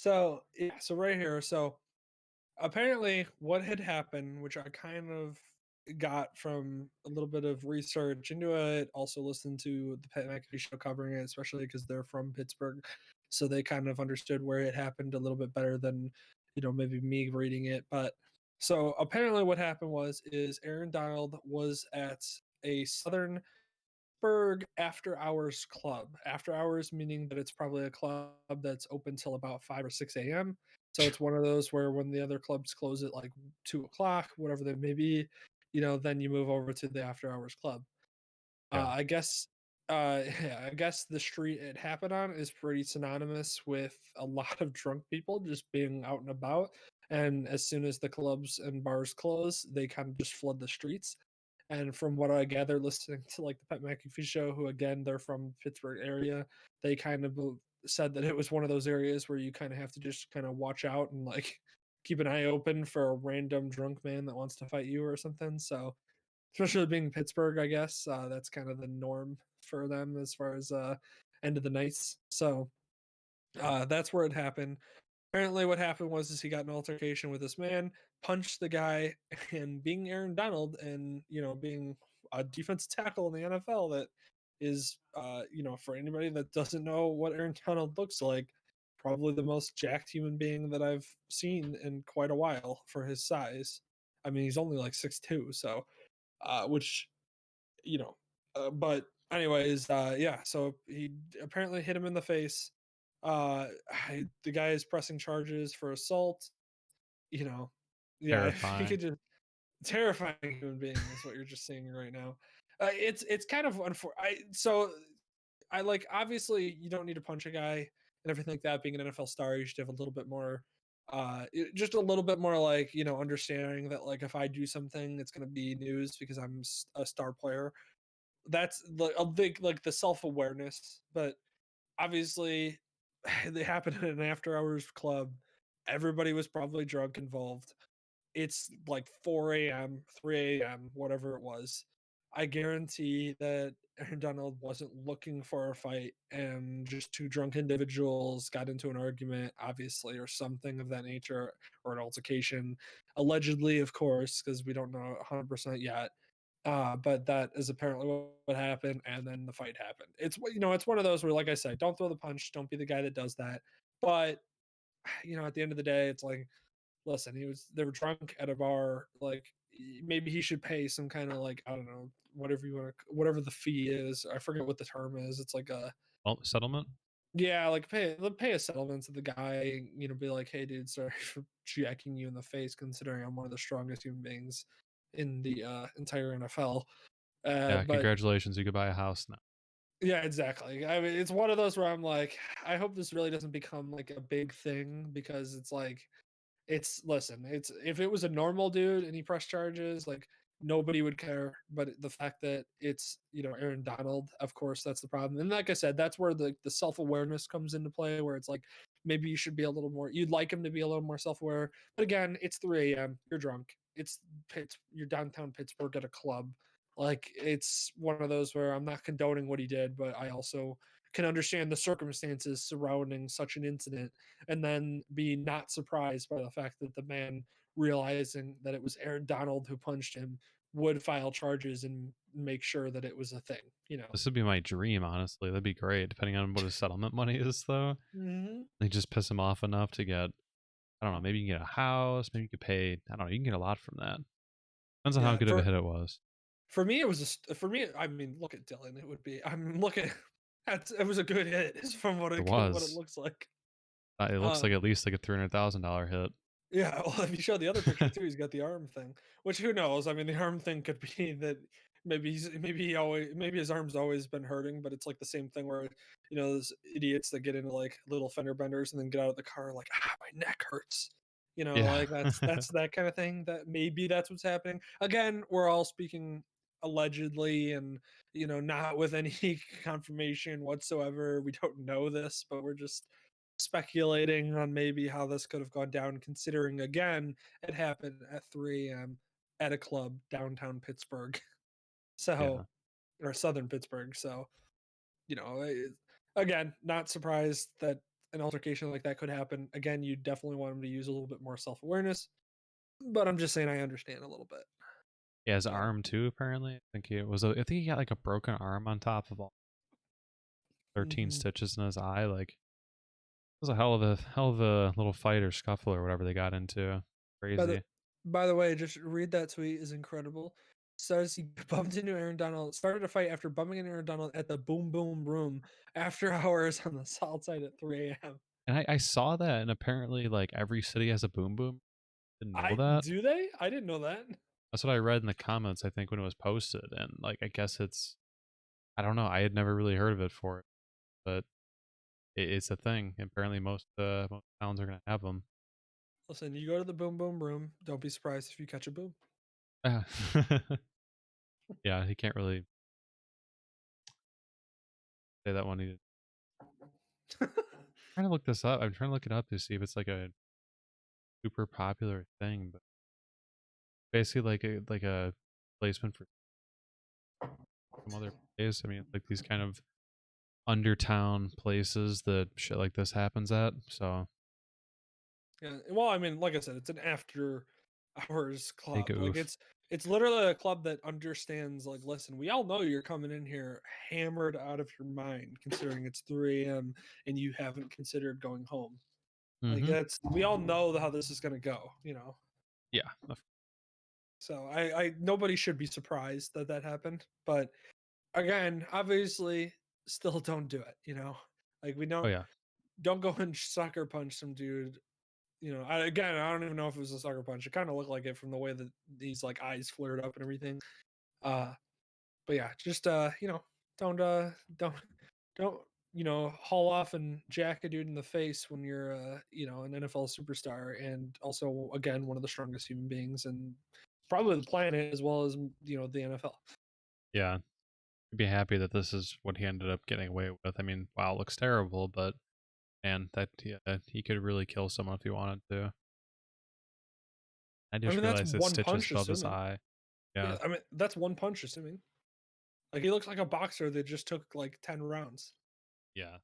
So right here, so apparently what had happened, which I kind of got from a little bit of research into it, also listened to the Pat McAfee show covering it, especially because they're from Pittsburgh, so they kind of understood where it happened a little bit better than maybe me reading it. But so apparently what happened is Aaron Donald was at a Southern Berg after hours club. After hours meaning that it's probably a club that's open till about 5 or 6 a.m. So it's one of those where when the other clubs close at like 2 o'clock, whatever they may be, then you move over to the after hours club. Yeah. I guess yeah, I guess the street it happened on is pretty synonymous with a lot of drunk people just being out and about. And as soon as the clubs and bars close, they kind of just flood the streets. And from what I gather, listening to like the Pat McAfee show, who again they're from Pittsburgh area, they kind of said that it was one of those areas where you kind of have to just kind of watch out and like keep an eye open for a random drunk man that wants to fight you or something. So especially being Pittsburgh, I guess that's kind of the norm for them as far as end of the nights. So that's where it happened. Apparently, what happened was he got an altercation with this man, punched the guy, and being Aaron Donald and being a defensive tackle in the NFL, that is for anybody that doesn't know what Aaron Donald looks like, probably the most jacked human being that I've seen in quite a while for his size. I mean, he's only like 6'2", so which but anyways, yeah, so he apparently hit him in the face. The guy is pressing charges for assault. You know, yeah, if you Terrifying. could just terrifying human being is what you're just seeing right now. It's kind of I like, obviously you don't need to punch a guy and everything like that. Being an NFL star, you should have a little bit more, just a little bit more like understanding that like if I do something, it's gonna be news because I'm a star player. That's like a big like the self awareness, but obviously they happened in an after hours club. Everybody was probably drunk involved. It's like 4 a.m., 3 a.m., whatever it was. I guarantee that Aaron Donald wasn't looking for a fight, and just two drunk individuals got into an argument, obviously, or something of that nature, or an altercation. Allegedly, of course, because we don't know 100% yet. But that is apparently what happened, and then the fight happened. It's one of those where, like I said, don't throw the punch, don't be the guy that does that. But at the end of the day, it's like, listen, they were drunk at a bar. Like, maybe he should pay some kind of, like, I don't know, whatever the fee is. I forget what the term is. It's like a, Well, settlement. yeah, like pay a settlement to the guy. Be like, hey, dude, sorry for jacking you in the face. Considering I'm one of the strongest human beings in the entire NFL. Yeah, But congratulations, you could buy a house now. yeah, exactly. I mean, it's one of those where I'm like, I hope this really doesn't become like a big thing, because it's like, listen, it's if it was a normal dude and he pressed charges, like nobody would care. But the fact that it's Aaron Donald, of course, that's the problem. And like I said, that's where the self awareness comes into play, where it's like maybe you should be a little more. You'd like him to be a little more self aware. But again, it's 3 a.m. You're drunk. You're downtown Pittsburgh at a club. Like, it's one of those where I'm not condoning what he did, but I also can understand the circumstances surrounding such an incident, and then be not surprised by the fact that the man, realizing that it was Aaron Donald who punched him, would file charges and make sure that it was a thing. This would be my dream, honestly. That'd be great. Depending on what his settlement money is, though, Hmm. they just piss him off enough to get. I don't know. Maybe you can get a house. Maybe you could pay. I don't know. You can get a lot from that. Depends on how Yeah, good of a hit it was. for me it was for me. I mean, look at Dylan. It would be. I'm looking. It was a good hit, is from It what it was. looks like. It looks like Um, at least like a $300,000 hit. Yeah, well, if you show the other picture too, he's got the arm thing. Which, who knows? I mean, the arm thing could be that maybe his arm's always been hurting, but it's like the same thing where those idiots that get into like little fender benders and then get out of the car like, my neck hurts. Yeah. Like that's that kind of thing. That maybe that's what's happening. Again, we're all speaking allegedly, and not with any confirmation whatsoever. We don't know this, but we're just speculating on maybe how this could have gone down, considering again it happened at 3 a.m. at a club downtown Pittsburgh. Yeah. So, or southern Pittsburgh. So, you know, again, not surprised that an altercation like that could happen, again, you definitely want him to use a little bit more self-awareness, but I'm just saying I understand a little bit. He has So, arm too, apparently. I think he got like a broken arm on top of all 13 mhm. stitches in his eye. Like, it was a hell of a little fight or scuffle or whatever they got into. By the Crazy. by the way, just read that tweet is incredible. Says he bumped into Aaron Donald, started a fight after bumping into Aaron Donald at the Boom Boom Room after hours on the South Side at 3 a.m. And I saw that, and apparently, like every city has a boom boom. Didn't know I that. do they? I didn't know that. That's what I read in the comments. I think when it was posted, and like I guess it's I don't know. I had never really heard of it for it, but it's a thing. Apparently, most towns are gonna have them. Listen, you go to the Boom Boom Room. Don't be surprised if you catch a boom. Yeah, yeah. He can't really say that one. Trying to look this up. I'm trying to look it up to see if it's like a super popular thing, but basically like a placement for some other place. I mean, like these kind of undertown places that shit like this happens at. So Yeah. Well, I mean, like I said, it's an after hours big club. Like oof. it's literally a club that understands, like, listen, we all know you're coming in here hammered out of your mind, considering it's 3 a.m. and you haven't considered going home. Like Mm-hmm. that's we all know how this is gonna go, Yeah. So I nobody should be surprised that that happened. But again, obviously, still don't do it. Like we Oh yeah. don't go and sucker punch some dude. Again, I don't even know if it was a sucker punch. It kind of looked like it from the way that these like eyes flared up and everything. Uh, but yeah, just don't don't don't haul off and jack a dude in the face when you're an NFL superstar and also again one of the strongest human beings and probably the planet as well as the NFL. Yeah. I'd be happy that this is what he ended up getting away with. I mean, wow, it looks terrible, but and that yeah, he could really kill someone if he wanted to. I I just mean that's realized his one stitches punch above his assuming. eye. Yeah, Yeah. I mean that's one punch assuming. Like he looks like a boxer that just took like 10 rounds. Yeah.